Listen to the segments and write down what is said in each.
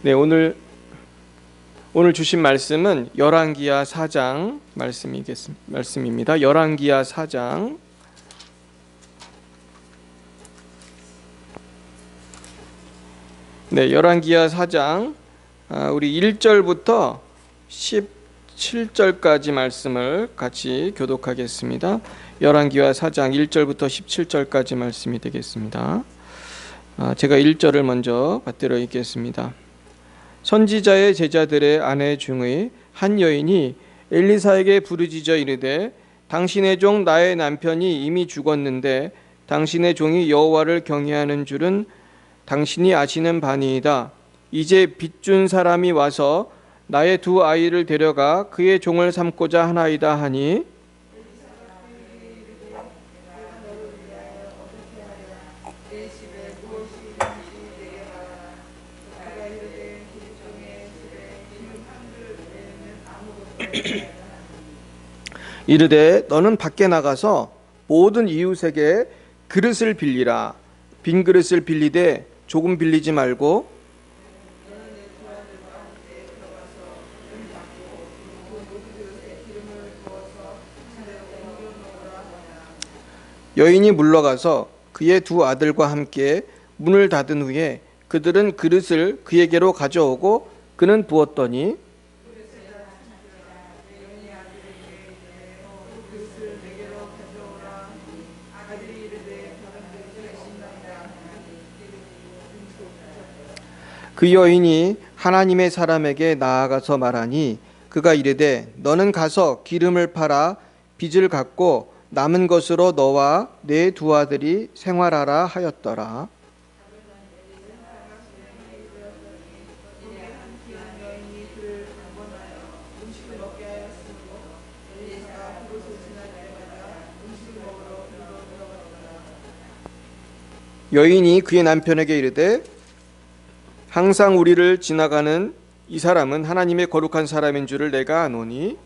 네, 오늘 주신 말씀은 열왕기하 4장 말씀입니다. 열왕기하 4장 네, 열왕기하 4장 우리 1절부터 17절까지 말씀을 같이 교독하겠습니다. 열왕기하 4장 1절부터 17절까지 말씀이 되겠습니다. 제가 1절을 먼저 받들어 읽겠습니다. 선지자의 제자들의 아내 중의 한 여인이 엘리사에게 부르짖어 이르되 당신의 종 나의 남편이 이미 죽었는데 당신의 종이 여호와를 경외하는 줄은 당신이 아시는 바니이다. 이제 빚준 사람이 와서 나의 두 아이를 데려가 그의 종을 삼고자 하나이다 하니 이르되 너는 밖에 나가서 모든 이웃에게 그릇을 빌리라. 빈 그릇을 빌리되 조금 빌리지 말고 여인이 물러가서 그의 두 아들과 함께 문을 닫은 후에 그들은 그릇을 그에게로 가져오고 그는 부었더니 그 여인이 하나님의 사람에게 나아가서 말하니 그가 이르되 너는 가서 기름을 팔아 빚을 갚고 남은 것으로 너와 내 두 아들이 생활하라 하였더라. 여인이 그의 남편에게 이르되 항상 우리를 지나가는 이 사람은 하나님의 거룩한 사람인 줄을 내가 아노니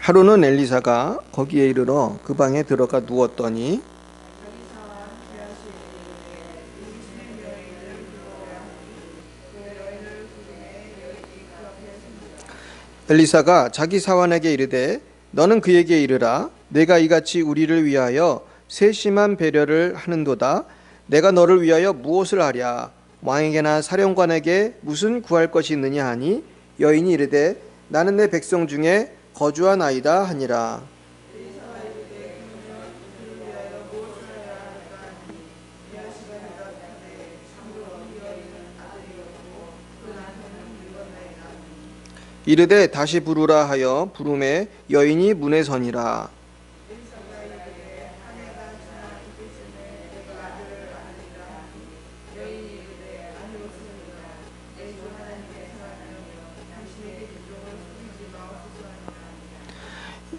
하루는 엘리사가 거기에 이르러 그 방에 들어가 누웠더니 엘리사가 자기 사환에게 이르되 너는 그에게 이르라 내가 이같이 우리를 위하여 세심한 배려를 하는도다. 내가 너를 위하여 무엇을 하랴? 왕에게나 사령관에게 무슨 구할 것이 있느냐 하니 여인이 이르되 나는 내 백성 중에 거주한 아이다 하니라. 이르되 다시 부르라 하여 부름에 여인이 문에 서니라.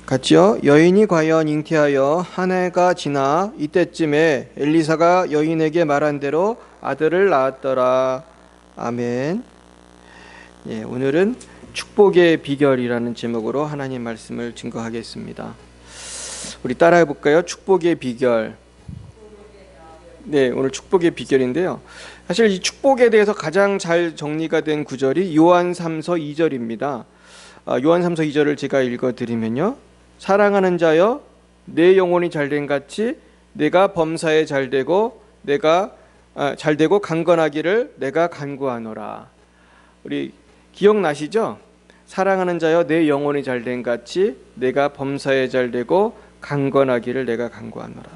같이요. 여인이 과연 잉태하여 한 해가 지나 이때쯤에 엘리사가 여인에게 말한 대로 아들을 낳았더라. 아멘. 예, 오늘은 축복의 비결이라는 제목으로 하나님 말씀을 증거하겠습니다. 우리 따라해 볼까요? 축복의 비결. 네, 오늘 축복의 비결인데요. 사실 이 축복에 대해서 가장 잘 정리가 된 구절이 요한 3서 2절입니다. 요한 3서 2절을 제가 읽어드리면요. 사랑하는 자여 내 영혼이 잘된 같이 내가 범사에 잘되고 잘되고 강건하기를 내가 간구하노라. 우리 기억나시죠? 사랑하는 자여 내 영혼이 잘된 같이 내가 범사에 잘되고 강건하기를 내가 간구하노라.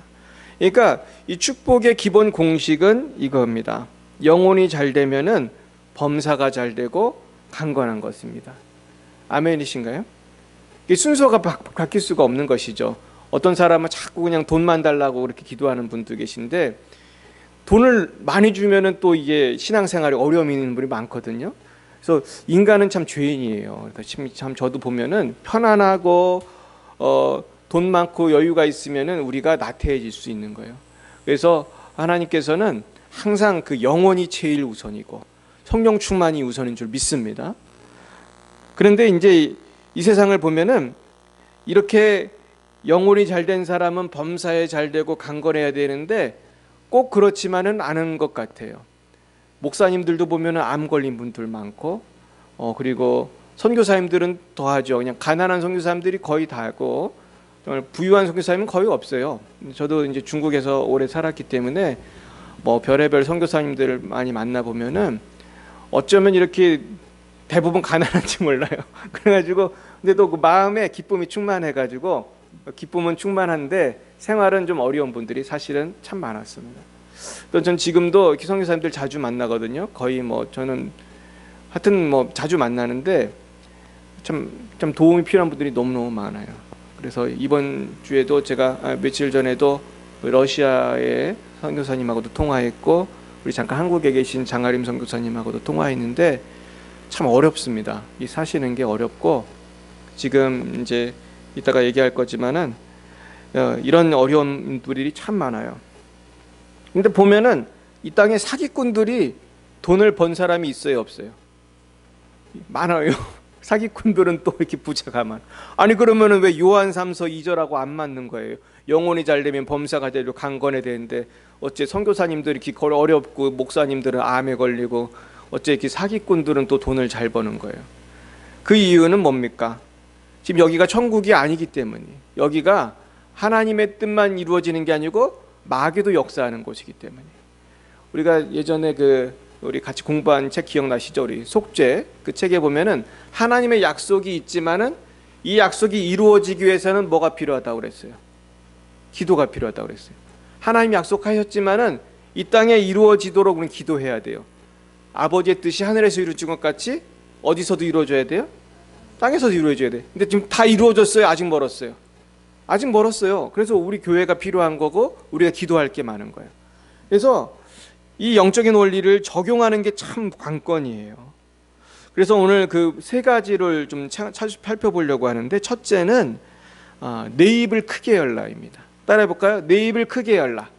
그러니까 이 축복의 기본 공식은 이겁니다. 영혼이 잘되면은 범사가 잘되고 강건한 것입니다. 아멘이신가요? 이 순서가 바뀔 수가 없는 것이죠. 어떤 사람은 자꾸 그냥 돈만 달라고 그렇게 기도하는 분도 계신데 돈을 많이 주면은 또 이게 신앙생활에 어려움이 있는 분이 많거든요. 그래서 인간은 참 죄인이에요. 참 저도 보면은 편안하고 돈 많고 여유가 있으면은 우리가 나태해질 수 있는 거예요. 그래서 하나님께서는 항상 그 영혼이 제일 우선이고 성령 충만이 우선인 줄 믿습니다. 그런데 이제 이 세상을 보면은 이렇게 영혼이 잘된 사람은 범사에 잘되고 강건해야 되는데 꼭 그렇지만은 않은 것 같아요. 목사님들도 보면은 암 걸린 분들 많고, 그리고 선교사님들은 더하죠. 그냥 가난한 선교사님들이 거의 다고, 정말 부유한 선교사님은 거의 없어요. 저도 이제 중국에서 오래 살았기 때문에 뭐 별의별 선교사님들을 많이 만나 보면은 어쩌면 이렇게 대부분 가난한지 몰라요. 그래가지고 근데 또 그 마음에 기쁨이 충만해가지고 기쁨은 충만한데 생활은 좀 어려운 분들이 사실은 참 많았습니다. 또 전 지금도 이렇게 선교사님들 자주 만나거든요. 거의 뭐 저는 하여튼 뭐 자주 만나는데 참 도움이 필요한 분들이 너무너무 많아요. 그래서 이번 주에도 제가 며칠 전에도 러시아의 선교사님하고도 통화했고, 우리 잠깐 한국에 계신 장아림 선교사님하고도 통화했는데 참 어렵습니다. 이 사시는 게 어렵고, 지금 이제 이따가 얘기할 거지만은 이런 어려움들이 참 많아요. 근데 보면은 이 땅에 사기꾼들이 돈을 번 사람이 있어요, 없어요? 많아요. 사기꾼들은 또 이렇게 부자가 많아. 아니 그러면은 왜 요한 3서 2절하고 안 맞는 거예요? 영혼이 잘 되면 범사가 되고 강건해 되는데 어째 선교사님들이 이렇게 어렵고 목사님들은 암에 걸리고 어째 이렇게 사기꾼들은 또 돈을 잘 버는 거예요? 그 이유는 뭡니까? 지금 여기가 천국이 아니기 때문이에요. 여기가 하나님의 뜻만 이루어지는 게 아니고 마귀도 역사하는 곳이기 때문이에요. 우리가 예전에 우리 같이 공부한 책 기억나시죠? 우리 속죄 그 책에 보면은 하나님의 약속이 있지만은 이 약속이 이루어지기 위해서는 뭐가 필요하다고 그랬어요? 기도가 필요하다고 그랬어요. 하나님이 약속하셨지만은 이 땅에 이루어지도록 우리는 기도해야 돼요. 아버지의 뜻이 하늘에서 이루어진 것 같이 어디서도 이루어져야 돼요? 땅에서도 이루어져야 돼. 근데 지금 다 이루어졌어요? 아직 멀었어요? 아직 멀었어요. 그래서 우리 교회가 필요한 거고 우리가 기도할 게 많은 거예요. 그래서 이 영적인 원리를 적용하는 게 참 관건이에요. 그래서 오늘 그 세 가지를 좀 살펴보려고 하는데, 첫째는 내 입을 크게 열라입니다. 따라해 볼까요? 내 입을 크게 열라.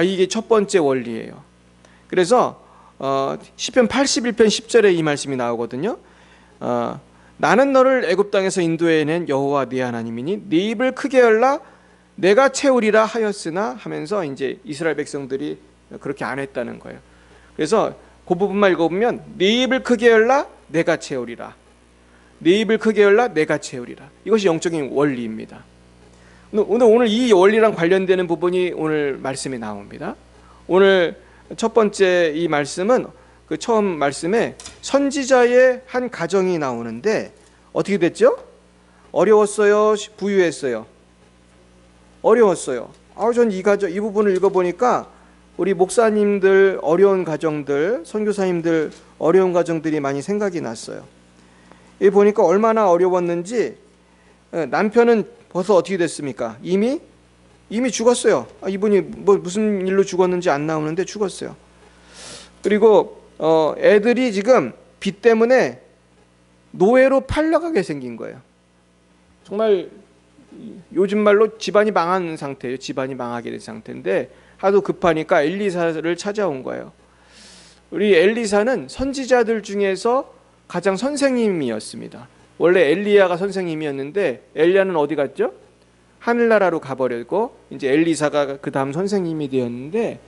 이게 첫 번째 원리예요. 그래서 시편 81편 10절에 이 말씀이 나오거든요. 나는 너를 애굽 땅에서 인도해낸 여호와 네 하나님이니 네 입을 크게 열라 내가 채우리라 하였으나 하면서 이제 이스라엘 백성들이 그렇게 안 했다는 거예요. 그래서 그 부분만 읽어보면 네 입을 크게 열라 내가 채우리라. 네 입을 크게 열라 내가 채우리라. 이것이 영적인 원리입니다. 오늘 이 원리랑 관련되는 부분이 오늘 말씀에 나옵니다. 오늘 첫 번째 이 말씀은 그 처음 말씀에 선지자의 한 가정이 나오는데 어떻게 됐죠? 어려웠어요? 부유했어요? 어려웠어요. 전 이 부분을 읽어보니까 우리 목사님들 어려운 가정들, 선교사님들 어려운 가정들이 많이 생각이 났어요. 이 보니까 얼마나 어려웠는지, 남편은 벌써 어떻게 됐습니까? 이미 죽었어요. 이분이 무슨 일로 죽었는지 안 나오는데 죽었어요. 그리고 애들이 지금 빚 때문에 노예로 팔려가게 생긴 거예요. 정말 요즘 말로 집안이 망한 상태예요. 집안이 망하게 된 상태인데 하도 급하니까 엘리사를 찾아온 거예요. 우리 엘리사는 선지자들 중에서 가장 선생님이었습니다. 원래 엘리야가 선생님이었는데 엘리야는 어디 갔죠? 하늘나라로 가버렸고 이제 엘리사가 그 다음 선생님이 되었는데,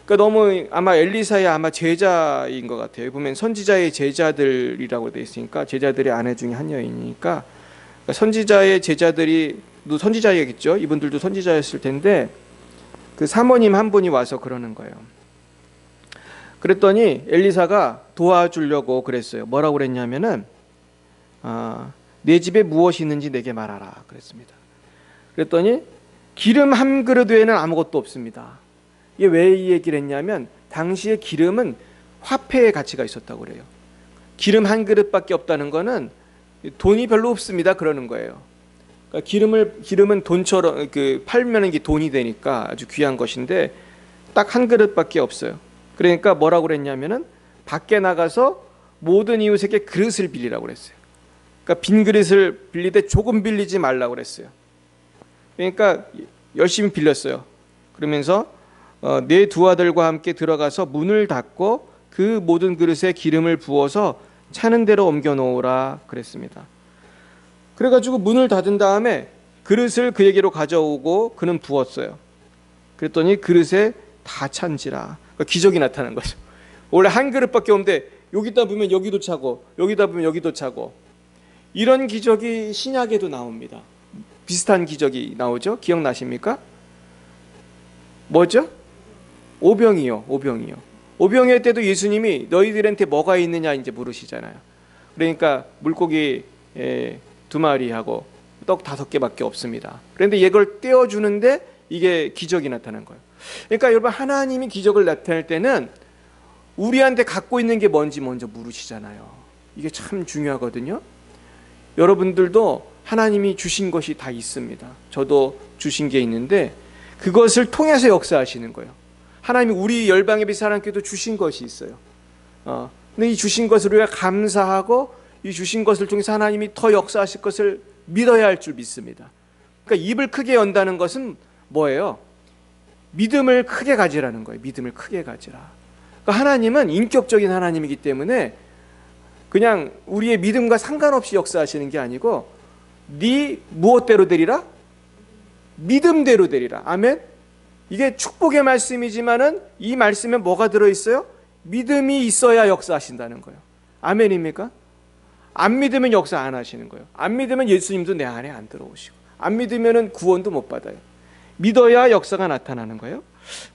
그러니까 너무 아마 엘리사의 제자인 것 같아요. 보면 선지자의 제자들이라고 되어 있으니까 제자들의 아내 중에 한 여인이니까 선지자의 제자들이 선지자이겠죠. 이분들도 선지자였을 텐데 그 사모님 한 분이 와서 그러는 거예요. 그랬더니 엘리사가 도와주려고 그랬어요. 뭐라고 그랬냐면은 내 집에 무엇이 있는지 내게 말하라 그랬습니다. 그랬더니 기름 한 그릇 외에는 아무것도 없습니다. 이게 왜 이 얘기를 했냐면 당시에 기름은 화폐의 가치가 있었다고 그래요. 기름 한 그릇밖에 없다는 거는 돈이 별로 없습니다 그러는 거예요. 그러니까 기름은 돈처럼 팔면 이게 돈이 되니까 아주 귀한 것인데 딱 한 그릇밖에 없어요. 그러니까 뭐라고 그랬냐면은 밖에 나가서 모든 이웃에게 그릇을 빌리라고 그랬어요. 그러니까 빈 그릇을 빌리되 조금 빌리지 말라고 그랬어요. 그러니까 열심히 빌렸어요. 그러면서 내 두 아들과 함께 들어가서 문을 닫고 그 모든 그릇에 기름을 부어서 차는 대로 옮겨 놓으라 그랬습니다. 그래가지고 문을 닫은 다음에 그릇을 그에게로 가져오고 그는 부었어요. 그랬더니 그릇에 다 찬지라. 그러니까 기적이 나타난 거죠. 원래 한 그릇밖에 없는데 여기다 보면 여기도 차고 여기다 보면 여기도 차고, 이런 기적이 신약에도 나옵니다. 비슷한 기적이 나오죠. 기억나십니까? 뭐죠? 오병이요. 오병이어 때도 예수님이 너희들한테 뭐가 있느냐 이제 물으시잖아요. 그러니까 물고기 2마리하고 떡 5개밖에 없습니다. 그런데 이걸 떼어주는데 이게 기적이 나타난 거예요. 그러니까 여러분, 하나님이 기적을 나타낼 때는 우리한테 갖고 있는 게 뭔지 먼저 물으시잖아요. 이게 참 중요하거든요. 여러분들도 하나님이 주신 것이 다 있습니다. 저도 주신 게 있는데 그것을 통해서 역사하시는 거예요. 하나님이 우리 열방예배 사랑교회도 주신 것이 있어요. 근데 이 주신 것을 우리가 감사하고 이 주신 것을 통해서 하나님이 더 역사하실 것을 믿어야 할 줄 믿습니다. 그러니까 입을 크게 연다는 것은 뭐예요? 믿음을 크게 가지라는 거예요. 믿음을 크게 가지라. 그러니까 하나님은 인격적인 하나님이기 때문에 그냥 우리의 믿음과 상관없이 역사하시는 게 아니고 네 무엇대로 되리라? 믿음대로 되리라. 아멘. 이게 축복의 말씀이지만은 이 말씀에 뭐가 들어있어요? 믿음이 있어야 역사하신다는 거예요. 아멘입니까? 안 믿으면 역사 안 하시는 거예요. 안 믿으면 예수님도 내 안에 안 들어오시고, 안 믿으면 구원도 못 받아요. 믿어야 역사가 나타나는 거예요.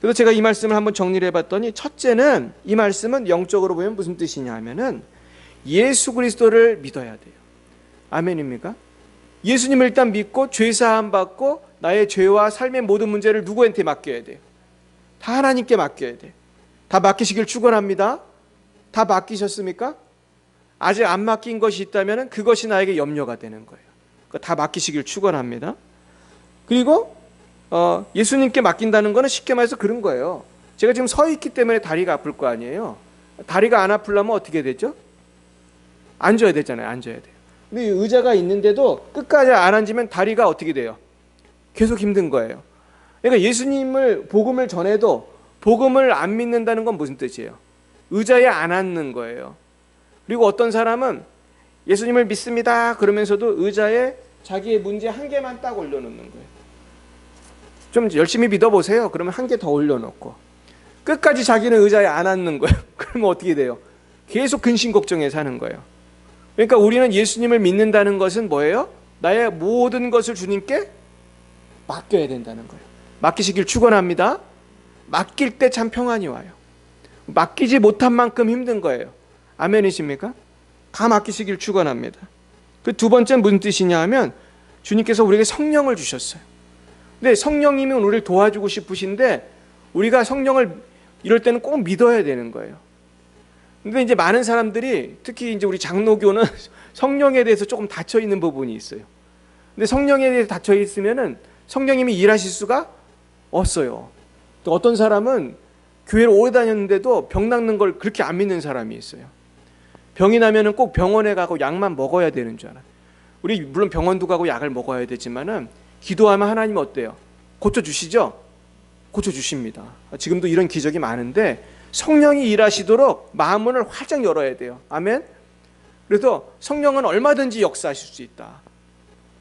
그래서 제가 이 말씀을 한번 정리를 해봤더니, 첫째는 이 말씀은 영적으로 보면 무슨 뜻이냐 하면은 예수 그리스도를 믿어야 돼요. 아멘입니까? 예수님을 일단 믿고 죄사함 받고 나의 죄와 삶의 모든 문제를 누구한테 맡겨야 돼요? 다 하나님께 맡겨야 돼요. 다 맡기시길 축원합니다. 다 맡기셨습니까? 아직 안 맡긴 것이 있다면 그것이 나에게 염려가 되는 거예요. 그러니까 다 맡기시길 축원합니다. 그리고 예수님께 맡긴다는 것은 쉽게 말해서 그런 거예요. 제가 지금 서 있기 때문에 다리가 아플 거 아니에요. 다리가 안 아프려면 어떻게 되죠? 앉아야 되잖아요. 앉아야 돼요. 근데 의자가 있는데도 끝까지 안 앉으면 다리가 어떻게 돼요? 계속 힘든 거예요. 그러니까 예수님을 복음을 전해도 복음을 안 믿는다는 건 무슨 뜻이에요? 의자에 안 앉는 거예요. 그리고 어떤 사람은 예수님을 믿습니다 그러면서도 의자에 자기의 문제 한 개만 딱 올려놓는 거예요. 좀 열심히 믿어보세요. 그러면 한 개 더 올려놓고 끝까지 자기는 의자에 안 앉는 거예요. 그러면 어떻게 돼요? 계속 근심 걱정에 사는 거예요. 그러니까 우리는 예수님을 믿는다는 것은 뭐예요? 나의 모든 것을 주님께 맡겨야 된다는 거예요. 맡기시길 축원합니다. 맡길 때 참 평안이 와요. 맡기지 못한 만큼 힘든 거예요. 아멘이십니까? 다 맡기시길 축원합니다. 그 두 번째는 무슨 뜻이냐 하면 주님께서 우리에게 성령을 주셨어요. 근데 성령님은 우리를 도와주고 싶으신데 우리가 성령을 이럴 때는 꼭 믿어야 되는 거예요. 근데 이제 많은 사람들이 특히 이제 우리 장로교는 성령에 대해서 조금 닫혀 있는 부분이 있어요. 근데 성령에 대해서 닫혀 있으면은 성령님이 일하실 수가 없어요. 또 어떤 사람은 교회를 오래 다녔는데도 병 낫는 걸 그렇게 안 믿는 사람이 있어요. 병이 나면은 꼭 병원에 가고 약만 먹어야 되는 줄 알아요. 우리 물론 병원도 가고 약을 먹어야 되지만은 기도하면 하나님 어때요? 고쳐주시죠? 고쳐주십니다. 지금도 이런 기적이 많은데 성령이 일하시도록 마음문을 활짝 열어야 돼요. 아멘? 그래서 성령은 얼마든지 역사하실 수 있다.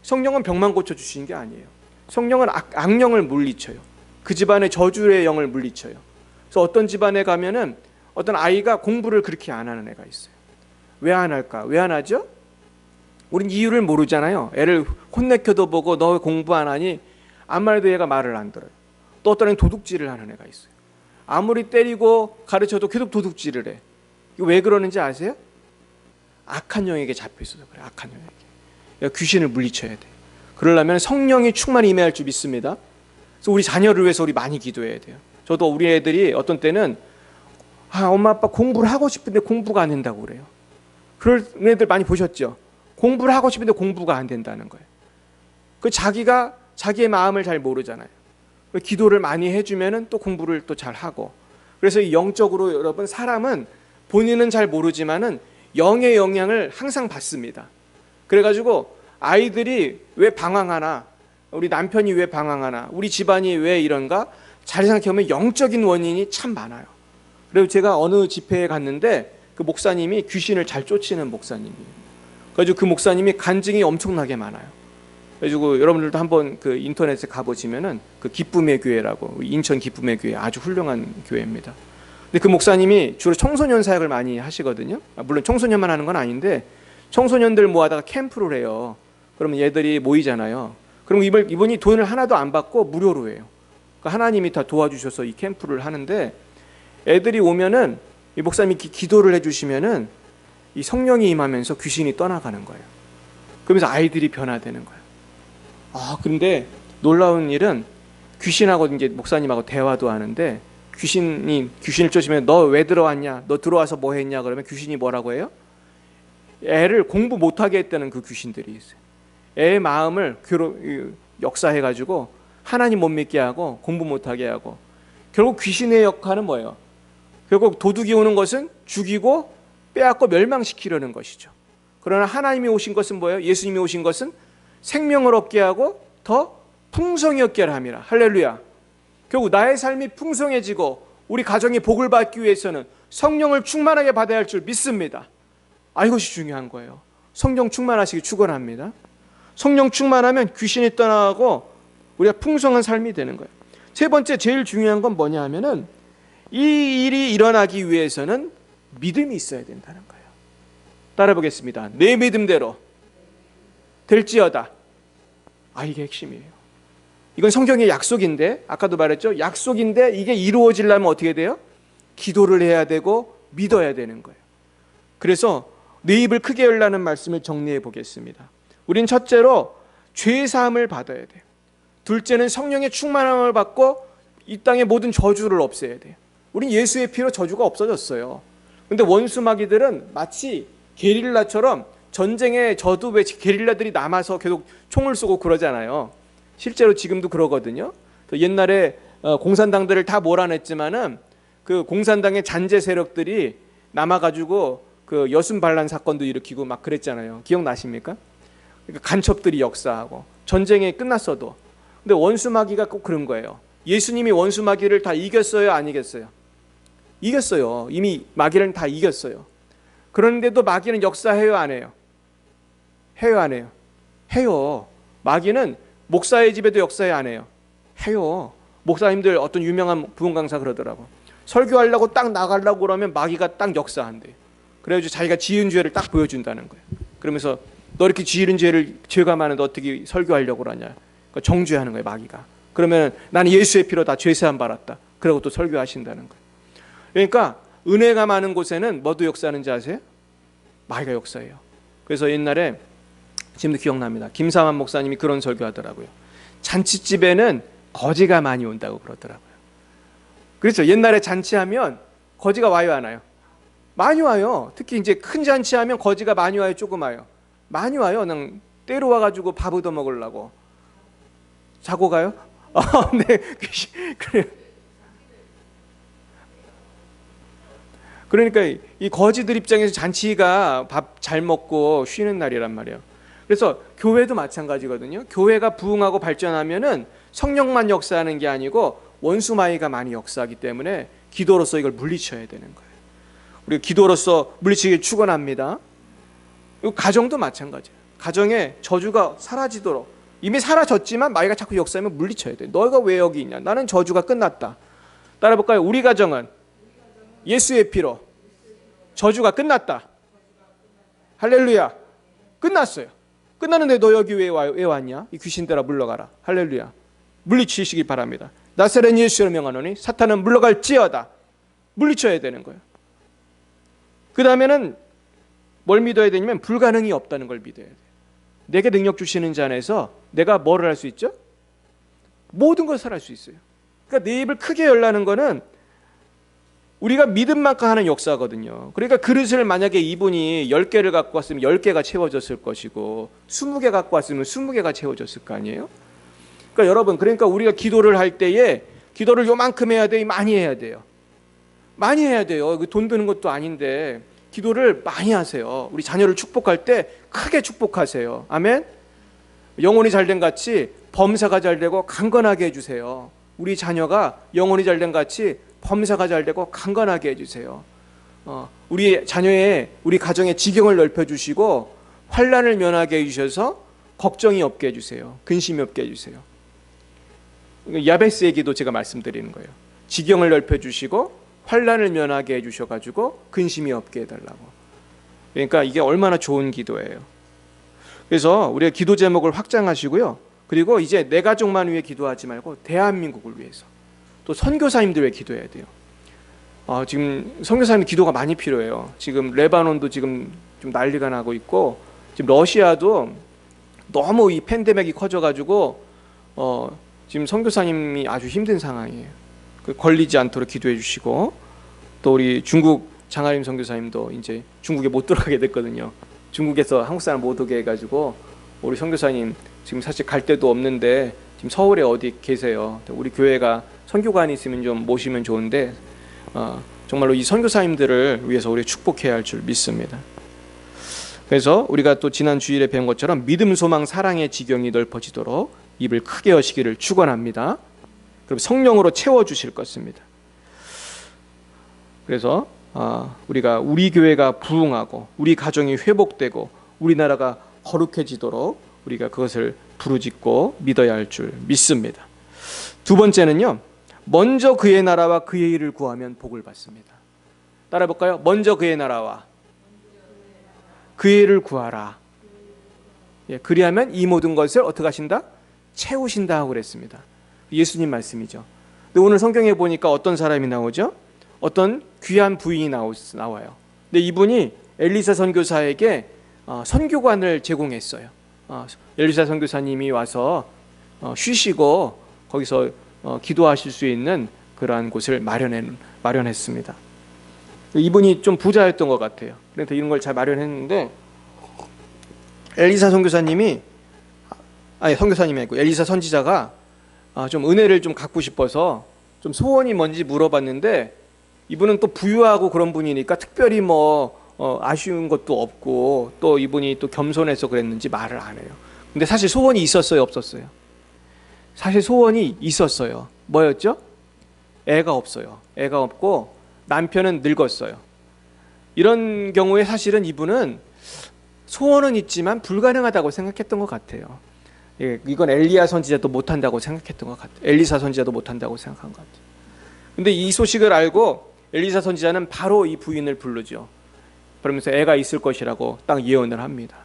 성령은 병만 고쳐주시는 게 아니에요. 성령은 악령을 물리쳐요. 그 집안의 저주의 영을 물리쳐요. 그래서 어떤 집안에 가면은 어떤 아이가 공부를 그렇게 안 하는 애가 있어요. 왜 안 할까? 왜 안 하죠? 우린 이유를 모르잖아요. 애를 혼내켜도 보고 너 왜 공부 안 하니? 아무 말도 얘가 말을 안 들어요. 또 어떤 애는 도둑질을 하는 애가 있어요. 아무리 때리고 가르쳐도 계속 도둑질을 해. 이거 왜 그러는지 아세요? 악한 영에게 잡혀 있어서 그래. 악한 영에게. 귀신을 물리쳐야 돼. 그러려면 성령이 충만히 임해야 할 줄 믿습니다. 그래서 우리 자녀를 위해서 우리 많이 기도해야 돼요. 저도 우리 애들이 어떤 때는 엄마 아빠 공부를 하고 싶은데 공부가 안 된다고 그래요. 그런 애들 많이 보셨죠? 공부를 하고 싶은데 공부가 안 된다는 거예요. 그 자기가 자기의 마음을 잘 모르잖아요. 기도를 많이 해주면은 또 공부를 또 잘 하고. 그래서 영적으로 여러분 사람은 본인은 잘 모르지만은 영의 영향을 항상 받습니다. 그래가지고 아이들이 왜 방황하나, 우리 남편이 왜 방황하나, 우리 집안이 왜 이런가, 잘 생각해보면 영적인 원인이 참 많아요. 그리고 제가 어느 집회에 갔는데 그 목사님이 귀신을 잘 쫓는 목사님이에요. 그래서 그 목사님이 간증이 엄청나게 많아요. 그래서 여러분들도 한번 그 인터넷에 가보시면은 그 기쁨의 교회라고, 인천 기쁨의 교회 아주 훌륭한 교회입니다. 근데 그 목사님이 주로 청소년 사역을 많이 하시거든요. 물론 청소년만 하는 건 아닌데 청소년들 모아다가 캠프를 해요. 그러면 얘들이 모이잖아요. 그럼 이분이 돈을 하나도 안 받고 무료로 해요. 그러니까 하나님이 다 도와주셔서 이 캠프를 하는데, 애들이 오면은 이 목사님이 기도를 해주시면은 이 성령이 임하면서 귀신이 떠나가는 거예요. 그러면서 아이들이 변화되는 거예요. 근데 놀라운 일은 귀신하고 이제 목사님하고 대화도 하는데, 귀신을 쫓으면 너 왜 들어왔냐? 너 들어와서 뭐 했냐? 그러면 귀신이 뭐라고 해요? 애를 공부 못하게 했다는 그 귀신들이 있어요. 애의 마음을 역사해가지고 하나님 못 믿게 하고 공부 못하게 하고, 결국 귀신의 역할은 뭐예요? 결국 도둑이 오는 것은 죽이고 빼앗고 멸망시키려는 것이죠. 그러나 하나님이 오신 것은 뭐예요? 예수님이 오신 것은 생명을 얻게 하고 더 풍성히 얻게 함이라. 할렐루야. 결국 나의 삶이 풍성해지고 우리 가정이 복을 받기 위해서는 성령을 충만하게 받아야 할 줄 믿습니다. 이것이 중요한 거예요. 성령 충만하시기 축원합니다. 성령 충만하면 귀신이 떠나가고 우리가 풍성한 삶이 되는 거예요. 세 번째, 제일 중요한 건 뭐냐 하면은 이 일이 일어나기 위해서는 믿음이 있어야 된다는 거예요. 따라 보겠습니다. 내 믿음대로 될지어다. 이게 핵심이에요. 이건 성경의 약속인데, 아까도 말했죠. 약속인데 이게 이루어지려면 어떻게 돼요? 기도를 해야 되고 믿어야 되는 거예요. 그래서 내 입을 크게 열라는 말씀을 정리해 보겠습니다. 우린 첫째로 죄 사함을 받아야 돼요. 둘째는 성령의 충만함을 받고 이 땅의 모든 저주를 없애야 돼요. 우린 예수의 피로 저주가 없어졌어요. 근데 원수 마귀들은 마치 게릴라처럼 전쟁에 져도 왜 게릴라들이 남아서 계속 총을 쏘고 그러잖아요. 실제로 지금도 그러거든요. 옛날에 공산당들을 다 몰아냈지만은 그 공산당의 잔재 세력들이 남아가지고 그 여순 반란 사건도 일으키고 막 그랬잖아요. 기억나십니까? 그러니까 간첩들이 역사하고 전쟁이 끝났어도. 근데 원수 마귀가 꼭 그런 거예요. 예수님이 원수 마귀를 다 이겼어요, 안 이겼어요? 이겼어요. 이미 마귀는 다 이겼어요. 그런데도 마귀는 역사해요, 안 해요? 해요, 안 해요? 해요. 마귀는 목사의 집에도 역사해, 안 해요? 해요. 목사님들 어떤 유명한 부흥 강사 그러더라고. 설교하려고 딱 나가려고 그러면 마귀가 딱 역사한대. 그래가지고 자기가 지은 죄를 딱 보여준다는 거예요. 그러면서 너 이렇게 지은 죄가 많은데 어떻게 설교하려고 그러냐. 그러니까 정죄하는 거예요, 마귀가. 그러면 나는 예수의 피로 다 죄사함 받았다. 그러고 또 설교하신다는 거예요. 그러니까 은혜가 많은 곳에는 뭐도 역사하는지 아세요? 마귀가 역사해요. 그래서 옛날에 지금도 기억납니다. 김사만 목사님이 그런 설교하더라고요. 잔치집에는 거지가 많이 온다고 그러더라고요. 그렇죠. 옛날에 잔치하면 거지가 와요, 안 와요? 많이 와요. 특히 이제 큰 잔치하면 거지가 많이 와요, 조금 와요? 많이 와요. 그냥 때로 와가지고 밥 얻어 먹으려고. 자고 가요? 네, 그래요. 그러니까 이 거지들 입장에서 잔치가 밥 잘 먹고 쉬는 날이란 말이에요. 그래서 교회도 마찬가지거든요. 교회가 부흥하고 발전하면은 성령만 역사하는 게 아니고 원수 마귀가 많이 역사하기 때문에 기도로서 이걸 물리쳐야 되는 거예요. 우리가 기도로서 물리치길 축원합니다. 가정도 마찬가지예요. 가정에 저주가 사라지도록, 이미 사라졌지만 마귀가 자꾸 역사하면 물리쳐야 돼. 너희가 왜 여기 있냐? 나는 저주가 끝났다. 따라볼까요? 우리 가정은 예수의 피로 저주가 끝났다. 할렐루야. 끝났어요. 끝났는데 너 여기 왜 왔냐? 이 귀신들아 물러가라. 할렐루야. 물리치시기 바랍니다. 나사렛 예수로 명하노니 사탄은 물러갈지어다. 물리쳐야 되는 거예요. 그 다음에는 뭘 믿어야 되냐면 불가능이 없다는 걸 믿어야 돼요. 내게 능력 주시는 자 안에서 내가 뭐를 할 수 있죠? 모든 것을 할 수 있어요. 그러니까 내 입을 크게 열라는 거는 우리가 믿음만큼 하는 역사거든요. 그러니까 그릇을 만약에 이분이 10개를 갖고 왔으면 10개가 채워졌을 것이고 20개 갖고 왔으면 20개가 채워졌을 거 아니에요? 그러니까 여러분, 그러니까 우리가 기도를 할 때에 기도를 요만큼 해야 돼요? 많이 해야 돼요? 많이 해야 돼요. 돈 드는 것도 아닌데 기도를 많이 하세요. 우리 자녀를 축복할 때 크게 축복하세요. 아멘? 영혼이 잘된 같이 범사가 잘되고 강건하게 해주세요. 우리 자녀가 영혼이 잘된 같이 범사가 잘되고 강건하게 해주세요. 우리 자녀의 우리 가정의 지경을 넓혀주시고 환난을 면하게 해주셔서 걱정이 없게 해주세요. 근심이 없게 해주세요. 야베스의 기도 제가 말씀드리는 거예요. 지경을 넓혀주시고 환난을 면하게 해주셔가지고 근심이 없게 해달라고. 그러니까 이게 얼마나 좋은 기도예요. 그래서 우리가 기도 제목을 확장하시고요. 그리고 이제 내 가족만 위해 기도하지 말고 대한민국을 위해서, 또 선교사님들 위해 기도해야 돼요. 지금 선교사님 기도가 많이 필요해요. 지금 레바논도 지금 좀 난리가 나고 있고, 지금 러시아도 너무 이 팬데믹이 커져가지고 지금 선교사님이 아주 힘든 상황이에요. 걸리지 않도록 기도해 주시고, 또 우리 중국 장하림 선교사님도 이제 중국에 못 들어가게 됐거든요. 중국에서 한국 사람 못 오게 해가지고 우리 선교사님 지금 사실 갈 데도 없는데 지금 서울에 어디 계세요. 우리 교회가 선교관이 있으면 좀 모시면 좋은데 정말로 이 선교사님들을 위해서 우리 축복해야 할 줄 믿습니다. 그래서 우리가 또 지난 주일에 배운 것처럼 믿음, 소망, 사랑의 지경이 넓어지도록 입을 크게 여시기를 축원합니다. 그럼 성령으로 채워주실 것입니다. 그래서 우리가 우리 교회가 부흥하고 우리 가정이 회복되고 우리나라가 거룩해지도록 우리가 그것을 부르짖고 믿어야 할 줄 믿습니다. 두 번째는요, 먼저 그의 나라와 그의 일을 구하면 복을 받습니다. 따라 볼까요? 먼저 그의 나라와 그의 일을 구하라. 그리하면 이 모든 것을 어떻게 하신다? 채우신다 하고 그랬습니다. 예수님 말씀이죠. 근데 오늘 성경에 보니까 어떤 사람이 나오죠? 어떤 귀한 부인이 나와요. 근데 이분이 엘리사 선교사에게 선교관을 제공했어요. 엘리사 선교사님이 와서 쉬시고 거기서 기도하실 수 있는 그러한 곳을 마련했습니다. 이분이 좀 부자였던 것 같아요. 그래서 이런 걸 잘 마련했는데, 엘리사 선교사님이 선교사님이 아니고 엘리사 선지자가 좀 은혜를 좀 갖고 싶어서 좀 소원이 뭔지 물어봤는데, 이분은 또 부유하고 그런 분이니까 특별히 아쉬운 것도 없고, 또 이분이 또 겸손해서 그랬는지 말을 안 해요. 근데 사실 소원이 있었어요, 없었어요? 사실 소원이 있었어요. 뭐였죠? 애가 없어요. 애가 없고 남편은 늙었어요. 이런 경우에 사실은 이분은 소원은 있지만 불가능하다고 생각했던 것 같아요. 이건 엘리야 선지자도 못한다고 생각했던 것 같아요. 엘리사 선지자도 못한다고 생각한 것 같아요. 근데 이 소식을 알고 엘리사 선지자는 바로 이 부인을 부르죠. 그러면서 애가 있을 것이라고 딱 예언을 합니다.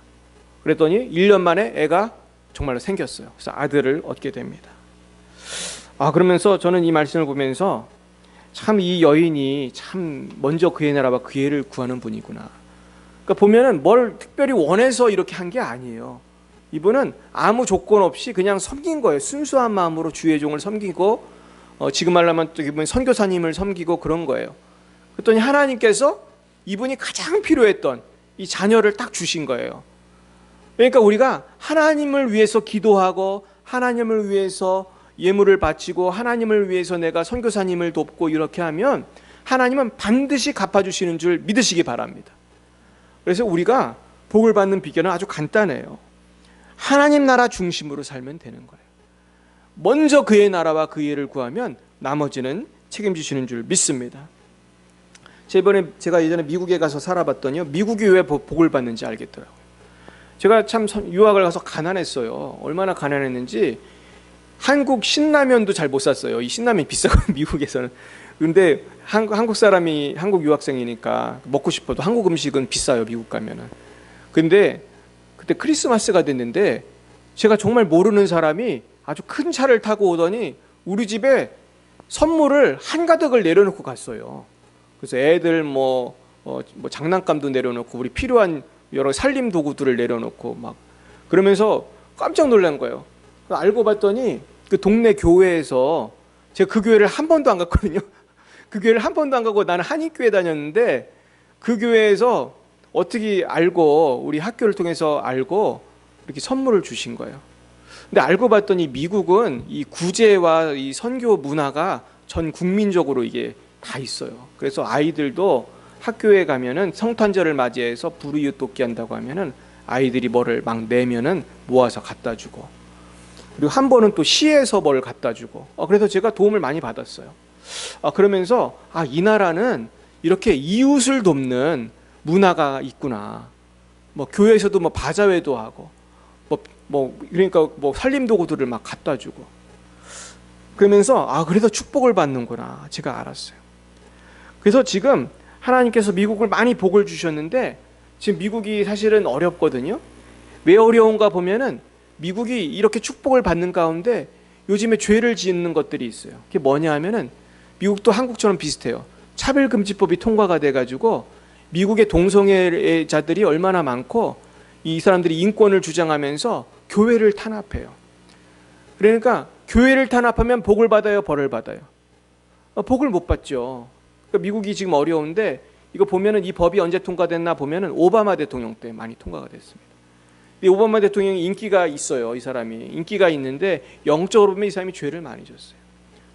그랬더니 1년 만에 애가 정말로 생겼어요. 그래서 아들을 얻게 됩니다. 그러면서 저는 이 말씀을 보면서 참 이 여인이 참 먼저 그의 나라와 그의 일을 구하는 분이구나. 그러니까 보면은 뭘 특별히 원해서 이렇게 한 게 아니에요. 이분은 아무 조건 없이 그냥 섬긴 거예요. 순수한 마음으로 주의 종을 섬기고, 지금 말하면 또 이분 선교사님을 섬기고 그런 거예요. 그랬더니 하나님께서 이분이 가장 필요했던 이 자녀를 딱 주신 거예요. 그러니까 우리가 하나님을 위해서 기도하고 하나님을 위해서 예물을 바치고 하나님을 위해서 내가 선교사님을 돕고 이렇게 하면 하나님은 반드시 갚아주시는 줄 믿으시기 바랍니다. 그래서 우리가 복을 받는 비결은 아주 간단해요. 하나님 나라 중심으로 살면 되는 거예요. 먼저 그의 나라와 그의 일을 구하면 나머지는 책임지시는 줄 믿습니다. 제가 예전에 미국에 가서 살아봤더니요, 미국이 왜 복을 받는지 알겠더라고요. 제가 참 유학을 가서 가난했어요. 얼마나 가난했는지 한국 신라면도 잘 못 샀어요. 이 신라면이 비싸거든요, 미국에서는. 근데 한국 사람이, 한국 유학생이니까 먹고 싶어도 한국 음식은 비싸요, 미국 가면은. 근데 그때 크리스마스가 됐는데 제가 정말 모르는 사람이 아주 큰 차를 타고 오더니 우리 집에 선물을 한가득을 내려놓고 갔어요. 그래서 애들 장난감도 내려놓고 우리 필요한 여러 살림 도구들을 내려놓고 막 그러면서 깜짝 놀란 거예요. 알고 봤더니 그 동네 교회에서, 제가 그 교회를 한 번도 안 갔거든요. 그 교회를 한 번도 안 가고 나는 한인교회 다녔는데, 그 교회에서 어떻게 알고, 우리 학교를 통해서 알고 이렇게 선물을 주신 거예요. 근데 알고 봤더니 미국은 이 구제와 이 선교 문화가 전 국민적으로 이게 다 있어요. 그래서 아이들도 학교에 가면은 성탄절을 맞이해서 불이웃 돕기 한다고 하면은 아이들이 뭐를 막 내면은 모아서 갖다 주고, 그리고 한 번은 또 시에서 뭘 갖다 주고, 그래서 제가 도움을 많이 받았어요. 그러면서 이 나라는 이렇게 이웃을 돕는 문화가 있구나. 뭐 교회에서도 뭐 바자회도 하고 그러니까 살림도구들을 막 갖다 주고 그러면서 그래서 축복을 받는구나 제가 알았어요. 그래서 지금 하나님께서 미국을 많이 복을 주셨는데 지금 미국이 사실은 어렵거든요. 왜 어려운가 보면은 미국이 이렇게 축복을 받는 가운데 요즘에 죄를 짓는 것들이 있어요. 그게 뭐냐 하면은 미국도 한국처럼 비슷해요. 차별금지법이 통과가 돼가지고 미국의 동성애자들이 얼마나 많고 이 사람들이 인권을 주장하면서 교회를 탄압해요. 그러니까 교회를 탄압하면 복을 받아요, 벌을 받아요? 복을 못 받죠. 그러니까 미국이 지금 어려운데 이거 보면은 이 법이 언제 통과됐나 보면은 오바마 대통령 때 많이 통과가 됐습니다. 이 오바마 대통령이 인기가 있어요. 이 사람이 인기가 있는데 영적으로 보면 이 사람이 죄를 많이 졌어요.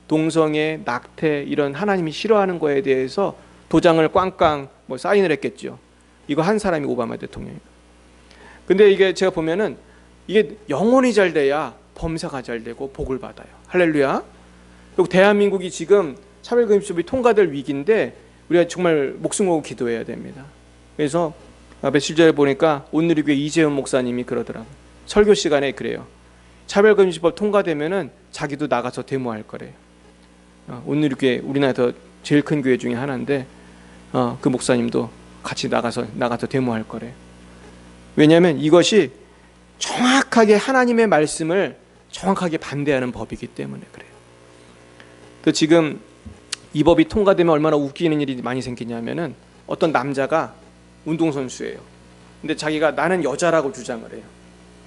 동성애, 낙태 이런 하나님이 싫어하는 거에 대해서 도장을 꽝꽝 사인을 했겠죠. 이거 한 사람이 오바마 대통령이에요. 근데 이게 제가 보면은 이게 영혼이 잘 돼야 범사가 잘 되고 복을 받아요. 할렐루야. 그리고 대한민국이 지금 차별금지법이 통과될 위기인데 우리가 정말 목숨 걸고 기도해야 됩니다. 그래서 며칠 전에 보니까 온누리교회 이재훈 목사님이 그러더라고요. 설교 시간에 그래요. 차별금지법 통과되면은 자기도 나가서 데모할 거래요. 온누리교회 우리나라에서 제일 큰 교회 중에 하나인데 그 목사님도 같이 나가서 데모할 거래요. 왜냐하면 이것이 정확하게 하나님의 말씀을 정확하게 반대하는 법이기 때문에 그래요. 또 지금 이 법이 통과되면 얼마나 웃기는 일이 많이 생기냐면은 어떤 남자가 운동선수예요. 근데 자기가 나는 여자라고 주장을 해요.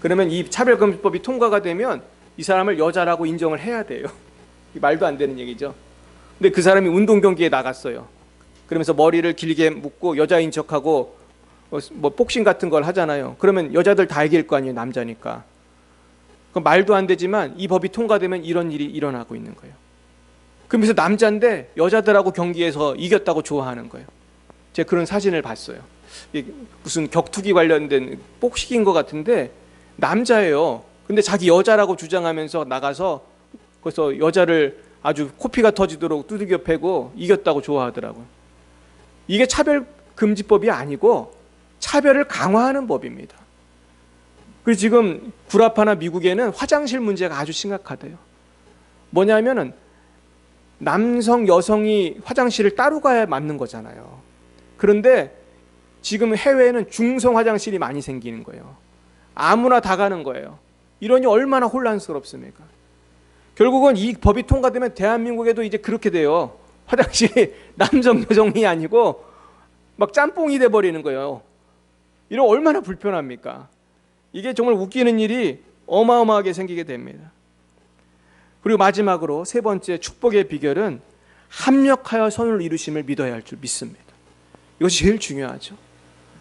그러면 이 차별금지법이 통과가 되면 이 사람을 여자라고 인정을 해야 돼요. 말도 안 되는 얘기죠. 근데 그 사람이 운동 경기에 나갔어요. 그러면서 머리를 길게 묶고 여자인 척하고 복싱 같은 걸 하잖아요. 그러면 여자들 다 이길 거 아니에요. 남자니까. 말도 안 되지만 이 법이 통과되면 이런 일이 일어나고 있는 거예요. 그러면서 남자인데 여자들하고 경기에서 이겼다고 좋아하는 거예요. 제가 그런 사진을 봤어요. 무슨 격투기 관련된 복싱인 것 같은데 남자예요. 근데 자기 여자라고 주장하면서 나가서 그래서 여자를 아주 코피가 터지도록 두들겨 패고 이겼다고 좋아하더라고요. 이게 차별금지법이 아니고 차별을 강화하는 법입니다. 그리고 지금 구라파나 미국에는 화장실 문제가 아주 심각하대요. 뭐냐면은 남성, 여성이 화장실을 따로 가야 맞는 거잖아요. 그런데 지금 해외에는 중성 화장실이 많이 생기는 거예요. 아무나 다 가는 거예요. 이러니 얼마나 혼란스럽습니까? 결국은 이 법이 통과되면 대한민국에도 이제 그렇게 돼요. 화장실이 남성, 여성이 아니고 막 짬뽕이 돼버리는 거예요. 이러면 얼마나 불편합니까? 이게 정말 웃기는 일이 어마어마하게 생기게 됩니다. 그리고 마지막으로 세 번째 축복의 비결은 합력하여 선을 이루심을 믿어야 할 줄 믿습니다. 이것이 제일 중요하죠.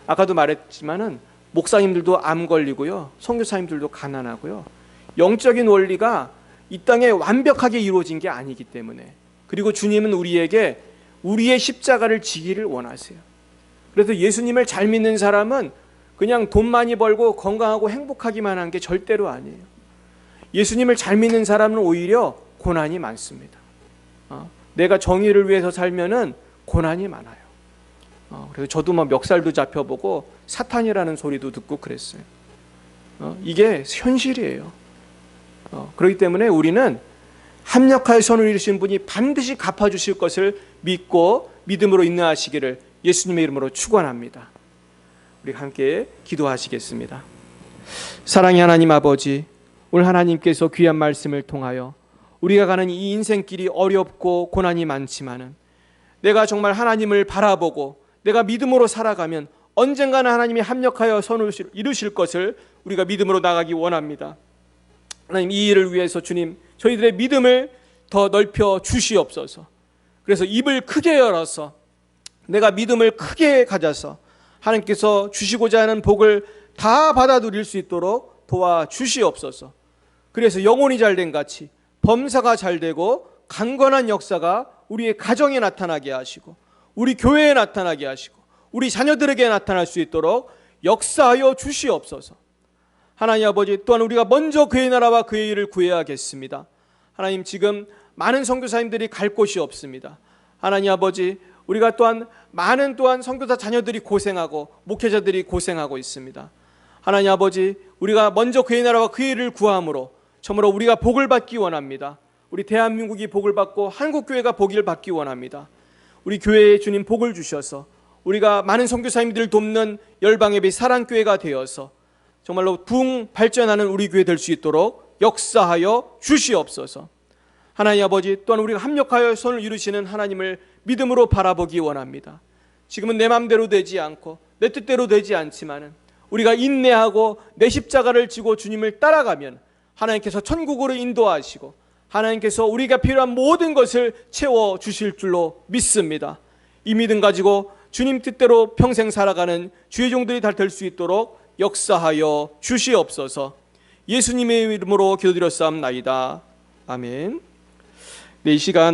아까도 말했지만은 목사님들도 암 걸리고요, 선교사님들도 가난하고요. 영적인 원리가 이 땅에 완벽하게 이루어진 게 아니기 때문에, 그리고 주님은 우리에게 우리의 십자가를 지기를 원하세요. 그래서 예수님을 잘 믿는 사람은 그냥 돈 많이 벌고 건강하고 행복하기만 한 게 절대로 아니에요. 예수님을 잘 믿는 사람은 오히려 고난이 많습니다. 내가 정의를 위해서 살면은 고난이 많아요. 그래서 저도 막 멱살도 잡혀보고 사탄이라는 소리도 듣고 그랬어요. 이게 현실이에요. 그렇기 때문에 우리는 합력하여 선을 이루신 분이 반드시 갚아주실 것을 믿고 믿음으로 인내하시기를 예수님의 이름으로 축원합니다. 우리 함께 기도하시겠습니다. 사랑의 하나님 아버지, 오늘 하나님께서 귀한 말씀을 통하여 우리가 가는 이 인생길이 어렵고 고난이 많지만은 내가 정말 하나님을 바라보고 내가 믿음으로 살아가면 언젠가는 하나님이 합력하여 선을 이루실 것을 우리가 믿음으로 나가기 원합니다. 하나님, 이 일을 위해서 주님 저희들의 믿음을 더 넓혀 주시옵소서. 그래서 입을 크게 열어서 내가 믿음을 크게 가져서 하나님께서 주시고자 하는 복을 다 받아 누릴 수 있도록 도와주시옵소서. 그래서 영혼이 잘된 같이 범사가 잘되고 강건한 역사가 우리의 가정에 나타나게 하시고 우리 교회에 나타나게 하시고 우리 자녀들에게 나타날 수 있도록 역사하여 주시옵소서. 하나님 아버지, 또한 우리가 먼저 그의 나라와 그의 일을 구해야겠습니다. 하나님, 지금 많은 선교사님들이 갈 곳이 없습니다. 하나님 아버지, 우리가 또한 많은 선교사 자녀들이 고생하고 목회자들이 고생하고 있습니다. 하나님 아버지, 우리가 먼저 그의 나라와 그의 일을 구함으로 참으로 우리가 복을 받기 원합니다. 우리 대한민국이 복을 받고 한국교회가 복을 받기 원합니다. 우리 교회에 주님 복을 주셔서 우리가 많은 선교사님들을 돕는 열방예배 사랑교회가 되어서 정말로 부흥 발전하는 우리 교회 될 수 있도록 역사하여 주시옵소서. 하나님 아버지, 또한 우리가 합력하여 손을 이루시는 하나님을 믿음으로 바라보기 원합니다. 지금은 내 마음대로 되지 않고 내 뜻대로 되지 않지만은 우리가 인내하고 내 십자가를 지고 주님을 따라가면 하나님께서 천국으로 인도하시고 하나님께서 우리가 필요한 모든 것을 채워 주실 줄로 믿습니다. 이 믿음 가지고 주님 뜻대로 평생 살아가는 주의 종들이 다 될 수 있도록 역사하여 주시옵소서. 예수님의 이름으로 기도드렸사옵나이다. 아멘. 네, 이 시간